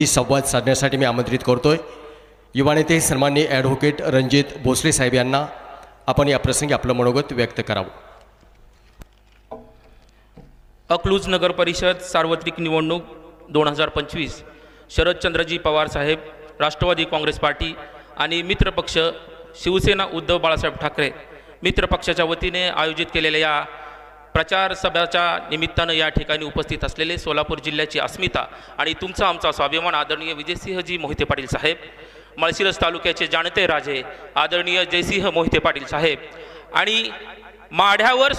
संवाद साधण्यासाठी मी आमंत्रित करतोय युवा नेते सन्माननीय ॲडव्होकेट रणजित भोसले साहेब यांना आपण या प्रसंगी आपलं मनोगत व्यक्त करावं. अकलूज नगर परिषद सार्वत्रिक निवडणूक 2025 शरदचंद्रजी पवार साहेब, राष्ट्रवादी काँग्रेस पार्टी आणि मित्रपक्ष शिवसेना उद्धव बाळासाहेब ठाकरे मित्रपक्षाच्या वतीने आयोजित केलेल्या या प्रचार सभाच्या निमित्तानं या ठिकाणी उपस्थित असलेले सोलापूर जिल्ह्याची अस्मिता आणि तुमचा आमचा स्वाभिमान आदरणीय विजयसिंहजी मोहिते पाटील साहेब, माळशिरस तालुक्याचे जाणते राजे आदरणीय जयसिंह मोहिते पाटील साहेब आणि माढ्यावर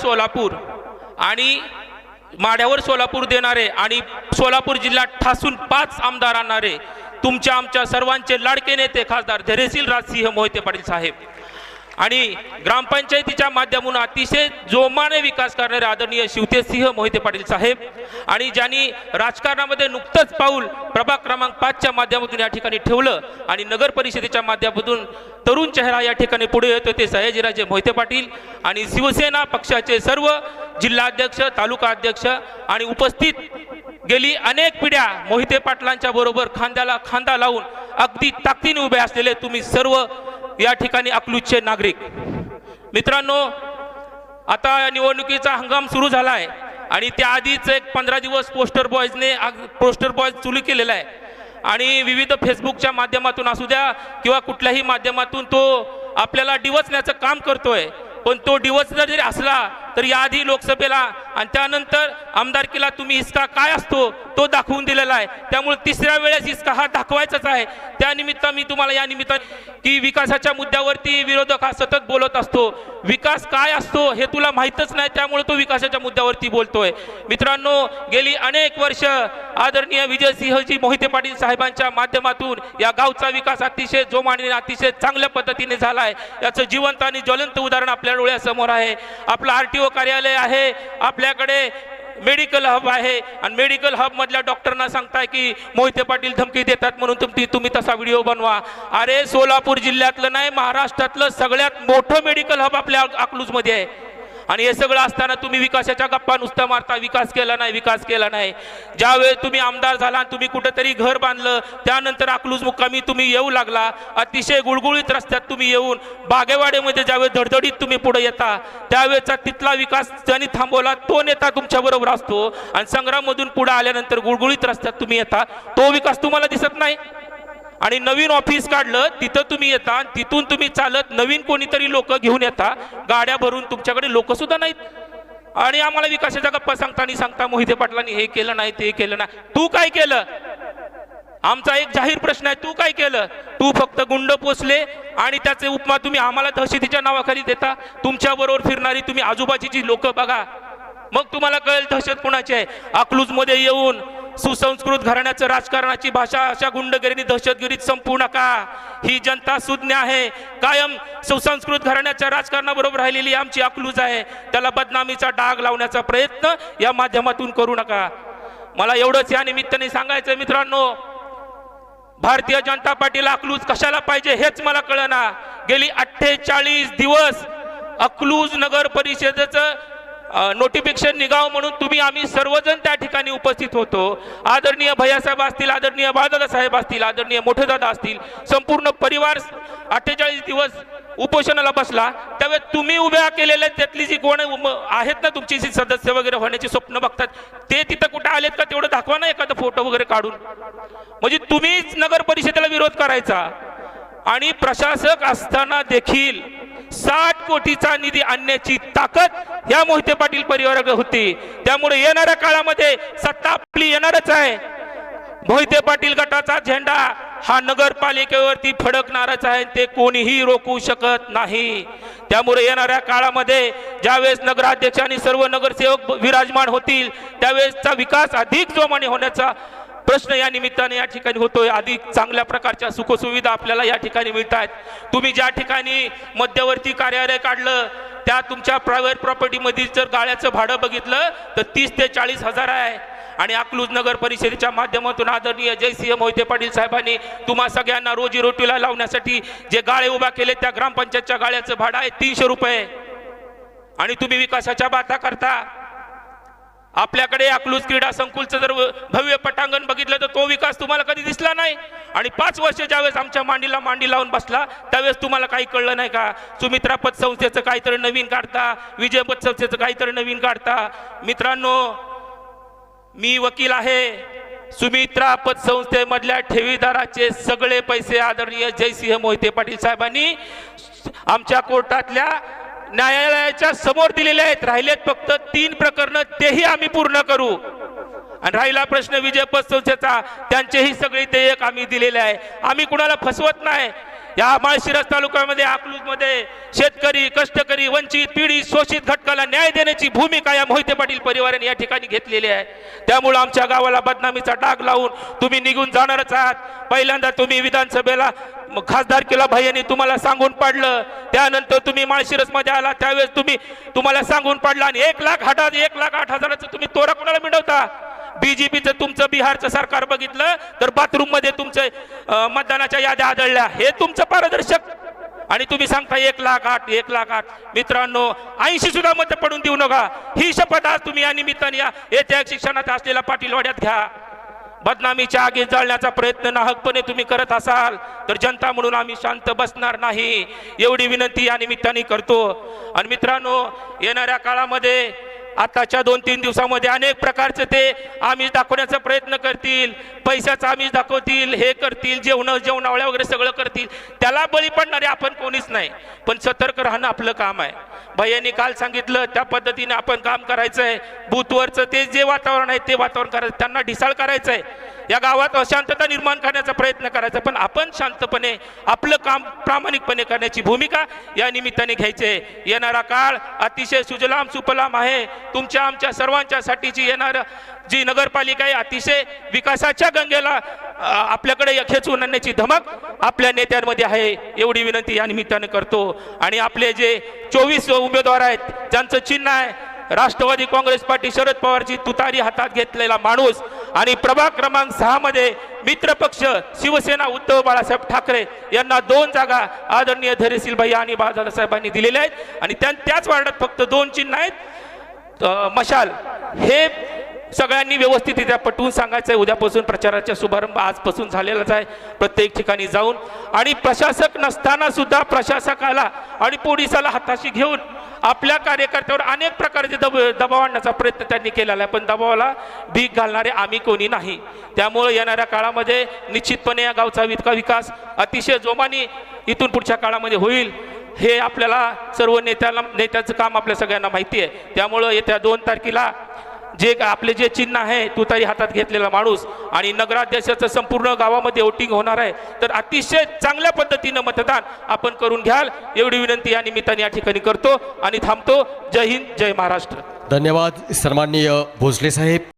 सोलापूर देणारे आणि सोलापूर जिल्ह्यात ठासून 5 आमदार आणणारे तुमच्या आमच्या सर्वांचे लाडके नेते खासदार धैर्यशील राजसिंह मोहिते पाटील साहेब आणि ग्रामपंचायतीच्या माध्यमातून अतिशय जोमाने विकास करणारे आदरणीय शिवतेजसिंह मोहिते पाटील साहेब आणि ज्यांनी राजकारणामध्ये नुकतंच पाऊल प्रभाग क्रमांक 5च्या माध्यमातून या ठिकाणी ठेवलं आणि नगर परिषदेच्या माध्यमातून तरुण चेहरा या ठिकाणी पुढे येतो ते सयाजीराजे मोहिते पाटील आणि शिवसेना पक्षाचे सर्व जिल्हाध्यक्ष, तालुका अध्यक्ष आणि उपस्थित गेली अनेक पिढ्या मोहिते पाटलांच्या बरोबर खांद्याला खांदा लावून अगदी ताकदीने उभे असलेले तुम्ही सर्व या ठिकाणी अकलूजचे नागरिक मित्रांनो, आता निवडणुकीचा हंगाम सुरू झाला आहे आणि त्याआधीच एक 15 दिवस पोस्टर बॉयज सुरू केलेला आहे आणि विविध फेसबुकच्या माध्यमातून असू द्या किंवा कुठल्याही माध्यमातून तो आपल्याला डिवचण्याचं काम करतोय. पण तो डिवच जरी असला तर याआधी लोकसभेला आणि त्यानंतर आमदारकीला तुम्ही हिसका काय असतो तो दाखवून दिलेला आहे. त्यामुळे तिसऱ्या वेळेस हिसका हा दाखवायचाच आहे. त्यानिमित्त मी तुम्हाला या निमित्ताने की विकासाच्या मुद्द्यावरती विरोधक हा सतत बोलत असतो. विकास काय असतो हे तुला माहीतच नाही, त्यामुळे तो विकासाच्या मुद्द्यावरती बोलतोय. मित्रांनो, गेली अनेक वर्ष आदरणीय विजयसिंहजी मोहिते पाटील साहेबांच्या माध्यमातून या गावचा विकास अतिशय जोमाने अतिशय चांगल्या पद्धतीने झाला आहे. याचं जिवंत आणि ज्वलंत उदाहरण आपल्या डोळ्यासमोर आहे. आपलं RTO कार्यालय आहे, आपल्याकडे मेडिकल हब आहे आणि मेडिकल हब मधल्या डॉक्टरांना सांगताय की मोहिते पाटील धमकी देतात म्हणून तुम्ही तसा व्हिडिओ बनवा. अरे, सोलापूर जिल्ह्यातलं नाही, महाराष्ट्रातलं सगळ्यात मोठं मेडिकल हब आपल्या अकलूजमध्ये आहे आणि हे सगळं असताना तुम्ही विकासाच्या गप्पा नुसतं मारता. विकास केला नाही. ज्यावेळेस तुम्ही आमदार झाला आणि तुम्ही कुठेतरी घर बांधलं, त्यानंतर अकलूज मुक्कामी तुम्ही येऊ लागला. अतिशय गुळगुळीत रस्त्यात तुम्ही येऊन बागेवाडीमध्ये ज्यावेळेस धडधडीत तुम्ही पुढे येता त्यावेळेचा तिथला विकास ज्यांनी थांबवला तो नेता तुमच्या बरोबर असतो आणि संग्राममधून पुढे आल्यानंतर गुळगुळीत रस्त्यात तुम्ही येता, तो विकास तुम्हाला दिसत नाही. आणि नवीन ऑफिस काढलं तिथं तुम्ही येता, तिथून तुम्ही चालत नवीन कोणीतरी लोक घेऊन येता, गाड्या भरून तुमच्याकडे लोक सुद्धा नाहीत आणि आम्हाला विकासाच्या गप्पा सांगता मोहिते पाटलांनी हे केलं नाही ते केलं नाही. तू काय केलं? आमचा एक जाहीर प्रश्न आहे, तू काय केलं? तू फक्त गुंड पोचले आणि त्याचे उपमा तुम्ही आम्हाला दहशतीच्या नावाखाली देता. तुमच्या बरोबर फिरणारी तुम्ही आजूबाजूची लोक बघा, मग तुम्हाला कळेल दहशत कोणाची आहे. अकलूज मध्ये येऊन सुसंस्कृत घराण्याचं राजकारणाची भाषा अशा गुंडगिरी दहशतगिरीत संपू नका. ही जनता सुज्ञ आहे. कायम सुसंस्कृत घराण्याच्या राजकारणाबरोबर राहिलेली आमची अकलूज आहे. त्याला बदनामीचा डाग लावण्याचा प्रयत्न या माध्यमातून करू नका. मला एवढंच या निमित्ताने सांगायचं मित्रांनो, भारतीय जनता पार्टीला अकलूज कशाला पाहिजे हेच मला कळना. गेली 48 दिवस अकलूज नगर परिषदेचं नोटिफिकेशन निघावं म्हणून आम्ही सर्वजण त्या ठिकाणी उपस्थित होतो. आदरणीय भैयासाहेब असतील, आदरणीय बाळदादा साहेब असतील, आदरणीय मोठेदादा असतील, संपूर्ण परिवार 48 दिवस उपोषणाला बसला. त्यावेळेस तुम्ही उभ्या केलेल्या त्यातली जी कोण आहेत ना तुमची सदस्य वगैरे होण्याची स्वप्न बघतात ते तिथं कुठे आलेत का तेवढं दाखवा ना एखादा फोटो वगैरे काढून. म्हणजे तुम्हीच नगर परिषदेला विरोध करायचा आणि प्रशासक असताना देखील 60 कोटीचा निधी आणण्याची ताकद या मोहिते पाटील परिवाराकडे होती. त्यामुळे येणाऱ्या काळामध्ये सत्ता आपली येणारच आहे. मोहिते पाटील गटाचा झेंडा हा नगरपालिकेवरती फडकणारच आहे, ते कोणीही रोखू शकत नाही. त्यामुळे येणाऱ्या काळामध्ये ज्यावेळेस नगराध्यक्ष आणि सर्व नगरसेवक विराजमान होतील त्यावेळेसचा विकास अधिक जोमाने होण्याचा प्रश्न या निमित्ताने या ठिकाणी होतोय. अधिक चांगल्या प्रकारच्या सुखसुविधा आपल्याला या ठिकाणी मिळत आहेत. तुम्ही ज्या ठिकाणी मध्यवर्ती कार्यालय काढलं त्या तुमच्या प्रायव्हेट प्रॉपर्टीमधील जर गाळ्याचं भाडं बघितलं तर 30 ते 40 हजार आहे आणि अकलूज नगर परिषदेच्या माध्यमातून आदरणीय जयसिंह मोहिते पाटील साहेबांनी तुम्हा सगळ्यांना रोजीरोटीला लावण्यासाठी जे गाळे उभा केले त्या ग्रामपंचायतच्या गाळ्याचं भाडं आहे 300 रुपये आणि तुम्ही विकासाच्या बाता करता. आपल्याकडे अकलूज क्रीडा संकुलचं जर भव्य पटांगण बघितलं तर तो विकास तुम्हाला कधी दिसला नाही. आणि 5 वर्ष ज्यावेळेस आमच्या मांडीला मांडी लावून बसला त्यावेळेस तुम्हाला काही कळलं नाही का? सुमित्रा पतसंस्थेचं काहीतरी नवीन काढता, विजय पतसंस्थेचं काहीतरी नवीन काढता. मित्रांनो, मी वकील आहे. सुमित्रा पतसंस्थेमधल्या ठेवीदाराचे सगळे पैसे आदरणीय जयसिंह मोहिते पाटील साहेबांनी आमच्या कोर्टातल्या न्यायालयाच्या समोर दिलेले आहेत. राहिलेत फक्त 3 प्रकरणं, तेही आम्ही पूर्ण करू. आणि राहिला प्रश्न विजय पतसंस्थेचा, त्यांचेही सगळे देयक आम्ही दिलेले आहे. आम्ही कुणाला फसवत नाही. या माळशिरस तालुक्यामध्ये अकलूजमध्ये शेतकरी, कष्टकरी, वंचित, पीडित, शोषित घटकाला न्याय देण्याची भूमिका या मोहिते पाटील परिवाराने या ठिकाणी घेतलेली आहे. त्यामुळे आमच्या गावाला बदनामीचा डाग लावून तुम्ही निघून जाणारच आहात. पहिल्यांदा तुम्ही विधानसभेला खासदारकीला भैयानी तुम्हाला सांगून पाडलं, त्यानंतर तुम्ही माळशिरस मध्ये आला त्यावेळेस तुम्हाला सांगून पाडलं आणि 1,08,000 तुम्ही तोरा कोणाला मिळवता? बीजेपीचं तुमचं बिहारचं सरकार बघितलं तर बाथरूम मध्ये तुमचं मतदानाच्या याद्या आढळल्या. हे तुमचं पारदर्शक आणि तुम्ही सांगता 1,08,000 1,08,000. मित्रांनो, 80 सुद्धा मत पडून देऊ नका. ही शपथ आज तुम्ही या निमित्ताने येत्या शिक्षणात असलेल्या पाटीलवाड्यात घ्या. बदनामीच्या आगीत जाळण्याचा प्रयत्न नाहकपणे तुम्ही करत असाल तर जनता म्हणून आम्ही शांत बसणार नाही, एवढी विनंती या निमित्ताने करतो. आणि मित्रांनो, येणाऱ्या काळामध्ये आताच्या 2-3 दिवसामध्ये अनेक प्रकारचे ते आमिष दाखवण्याचा प्रयत्न करतील, पैशाचा आमिष दाखवतील, हे करतील, जेवणावळ्या वगैरे सगळं करतील. त्याला बळी पडणारे आपण कोणीच नाही. पण सतर्क राहणं आपलं काम आहे. भैयानी काल सांगितलं त्या पद्धतीने आपण काम करायचं आहे. बूथवरचं ते जे वातावरण आहे ते वातावरण करायचं, त्यांना ढिसाळ करायचं आहे. या गावात अशांतता निर्माण करण्याचा प्रयत्न करायचा, पण आपण शांतपणे आपलं काम प्रामाणिकपणे करण्याची भूमिका या निमित्ताने घ्यायची आहे. येणारा काळ अतिशय सुजलाम सुफलाम आहे. तुमच्या आमच्या सर्वांच्यासाठीची येणार जी नगरपालिका आहे अतिशय विकासाच्या गंगेला आपल्याकडे खेचून आणण्याची धमक आपल्या नेत्यांमध्ये आहे, एवढी विनंती या निमित्ताने करतो. आणि आपले जे 24 उमेदवार आहेत ज्यांचं चिन्ह आहे राष्ट्रवादी काँग्रेस पार्टी शरद पवारची तुतारी हातात घेतलेला माणूस आणि प्रभाग क्रमांक 6 मध्ये मित्र पक्ष शिवसेना उद्धव बाळासाहेब ठाकरे यांना 2 जागा आदरणीय धैर्यशील भैया आणि बाळासाहेब साहेबांनी दिलेल्या आहेत. आणि त्याच वार्डात फक्त 2 चिन्ह आहेत. मशाल हे सगळ्यांनी व्यवस्थितरित्या पटवून सांगायचं आहे. उद्यापासून प्रचाराचा शुभारंभ आजपासून झालेलाच आहे. प्रत्येक ठिकाणी जाऊन आणि प्रशासक नसताना सुद्धा प्रशासकाला आणि पोलिसाला हाताशी घेऊन आपल्या कार्यकर्त्यावर अनेक प्रकारचे दबाव आणण्याचा प्रयत्न त्यांनी केलेला आहे. पण दबावाला भीक घालणारे आम्ही कोणी नाही. त्यामुळे येणाऱ्या काळामध्ये निश्चितपणे या गावचा विकास अतिशय जोमाने इथून पुढच्या काळामध्ये होईल. हे आपल्याला सर्व नेत्याचं काम आपल्या सगळ्यांना माहिती आहे. त्यामुळं येत्या 2 तारखेला जे आपले जे चिन्ह आहे तुतारी हातात घेतलेला माणूस आणि नगराध्यक्षाचं संपूर्ण गावामध्ये वोटिंग होणार आहे, तर अतिशय चांगल्या पद्धतीनं मतदान आपण करून घ्याल, एवढी विनंती या निमित्ताने या ठिकाणी करतो आणि थांबतो. जय हिंद, जय महाराष्ट्र. धन्यवाद सन्माननीय भोसले साहेब.